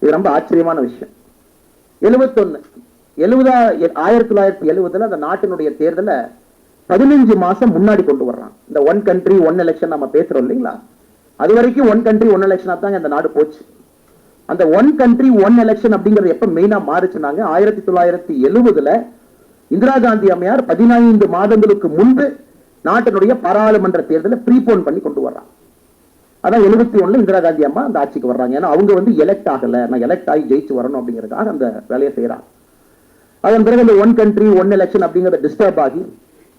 இது ரொம்ப ஆச்சரியமான விஷயம். 1970 அந்த நாட்டினுடைய தேர்தலை 15 மாசம் முன்னாடி கொண்டு வர்றான். இந்த ஒன் கண்ட்ரி ஒன் எலெக்ஷன் நம்ம பேசுறோம் இல்லைங்களா, அது வரைக்கும் ஒன் கண்ட்ரி ஒன் எலெக்ஷன் தாங்க இந்த நாடு போச்சு. அந்த ஒன் கண்ட்ரி ஒன் எலெக்ஷன் அப்படிங்கிறது எப்ப மெயினா மாறுச்சுனாங்க, 1970 இந்திரா காந்தி அம்மையார் 15 மாதங்களுக்கு முன்பு நாட்டினுடைய பாராளுமன்ற தேர்தலை ப்ரீபோன் பண்ணி கொண்டு வர்றாங்க. அதான் 71 இந்திரா காந்தி அம்மா அந்த ஆட்சிக்கு வர்றாங்க. ஏன்னா அவங்க வந்து எலெக்ட் ஆகல, நான் எலெக்ட் ஆகி ஜெயிச்சு வரணும் அப்படிங்கிறதுக்காக அந்த வேலையை செய்யறாங்க. அதன் பிறகு இந்த ஒன் கண்ட்ரி ஒன் எலெக்ஷன் அப்படிங்கிறத டிஸ்டர்ப் ஆகி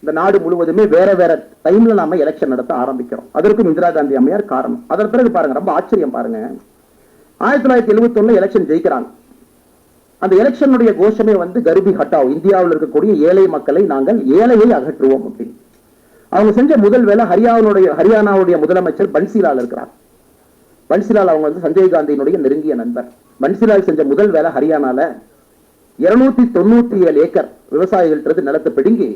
இந்த நாடு முழுவதுமே வேற வேற டைம்ல நாம எலெக்ஷன் நடத்த ஆரம்பிக்கிறோம். அதற்கும் இந்திரா காந்தி அம்மையார் காரணம். அதன் பிறகு பாருங்க, ரொம்ப ஆச்சரியம் பாருங்க, 1971 எலெக்ஷன் ஜெயிக்கிறாங்க. அந்த எலெக்ஷனுடைய கோஷமே வந்து கரிபி ஹட்டாவ், இந்தியாவில் இருக்கக்கூடிய ஏழை மக்களை நாங்கள் ஏழையை அகற்றுவோம் அப்படின்னு. அவங்க செஞ்ச முதல் வேலை ஹரியானாவுடைய முதலமைச்சர் பன்சிலால் இருக்கிறார். பன்சிலால் அவங்க வந்து சஞ்சய் காந்தியினுடைய நெருங்கிய நண்பர். பன்சிலால் செஞ்ச முதல் வேலை ஹரியானால 297 ஏக்கர் விவசாயிகள்ட்ட நிலத்தை பிடுங்கி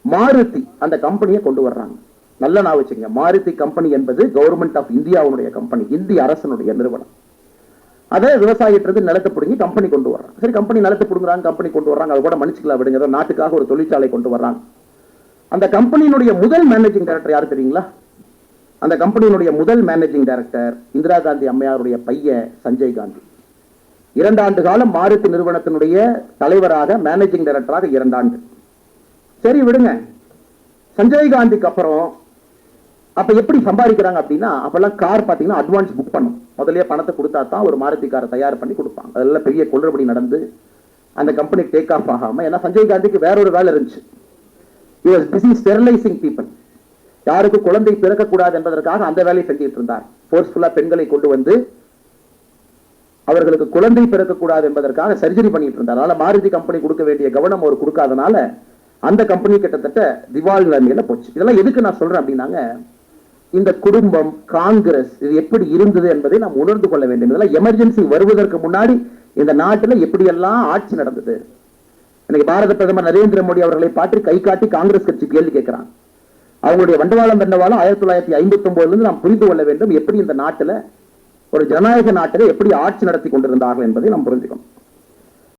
மாருதி அந்த கம்பெனியை கொண்டு வர்றாங்க. நல்ல நான் வச்சுங்க, மாருதி கம்பெனி என்பது கவர்மெண்ட் ஆஃப் இந்தியாவுடைய கம்பெனி, இந்திய அரசனுடைய நிறுவனம். அதை விவசாயிட்டு நிலத்தை பிடுங்கி கம்பெனி கொண்டு வர்றாங்க. சரி, கம்பெனி நிலத்தை பிடுங்குறாங்க, கம்பெனி கொண்டு வர்றாங்க, அது கூட மன்னிச்சுக்கலாம் விடுங்க, நாட்டுக்காக ஒரு தொழிற்சாலை கொண்டு வர்றாங்க. அந்த கம்பெனியினுடைய முதல் மேனேஜிங் டைரக்டர் யாரு தெரியுங்களா? அந்த கம்பெனியினுடைய முதல் மேனேஜிங் டைரக்டர் இந்திரா காந்தி அம்மையாருடைய பையன் சஞ்சய் காந்தி. 2 ஆண்டு காலம் மாருதி நிறுவனத்தினுடைய தலைவராக, மேனேஜிங் டைரக்டராக 2 ஆண்டு. சரி விடுங்க. சஞ்சய் காந்திக்கு அப்புறம் அப்ப எப்படி சம்பாதிக்கிறாங்க அப்படின்னா, அப்பெல்லாம் கார் பாத்தீங்கன்னா அட்வான்ஸ் புக் பண்ணும், முதல்ல பணத்தை கொடுத்தா தான் ஒரு மாருதி காரை தயார் பண்ணி கொடுப்பாங்க. அதெல்லாம் பெரிய குளறுபடி நடந்து அந்த கம்பெனி டேக் ஆஃப் ஆகாம, ஏன்னா சஞ்சய் காந்திக்கு வேற ஒரு வேலை இருந்துச்சு. He was busy sterilizing people. யாருக்கு குழந்தை பிறக்கக்கூடாது என்பதற்காக அந்த வேலையை செஞ்சுட்டு இருந்தார். போர்ஸ்ஃபுல்லா பெண்களை கொண்டு வந்து அவர்களுக்கு குழந்தை பிறக்கக்கூடாது என்பதற்காக சர்ஜரி பண்ணிட்டு இருந்தார். அதனால மாருதி கம்பெனி கொடுக்க வேண்டிய கவனம் அவர் கொடுக்காதனால அந்த கம்பெனி கிட்டத்தட்ட திவால் நிலைமையில போச்சு. இதெல்லாம் எதுக்கு நான் சொல்றேன் அப்படின்னாங்க, இந்த குடும்பம், காங்கிரஸ் இது எப்படி இருந்தது என்பதை நாம் உணர்ந்து கொள்ள வேண்டும். இதெல்லாம் எமர்ஜென்சி வருவதற்கு முன்னாடி இந்த நாட்டில் எப்படியெல்லாம் ஆட்சி நடந்தது. இன்னைக்கு பாரத பிரதமர் நரேந்திர மோடி அவர்களை பாற்றி கை காட்டி காங்கிரஸ் கட்சி கேள்வி கேட்கிறாங்க. அவங்களுடைய வண்டவாளம் 1959 நாம் புரிந்து கொள்ள வேண்டும், எப்படி இந்த நாட்டில் ஒரு ஜனநாயக நாட்டில் எப்படி ஆட்சி நடத்தி கொண்டிருந்தார்கள் என்பதை நாம் புரிஞ்சுக்கணும்.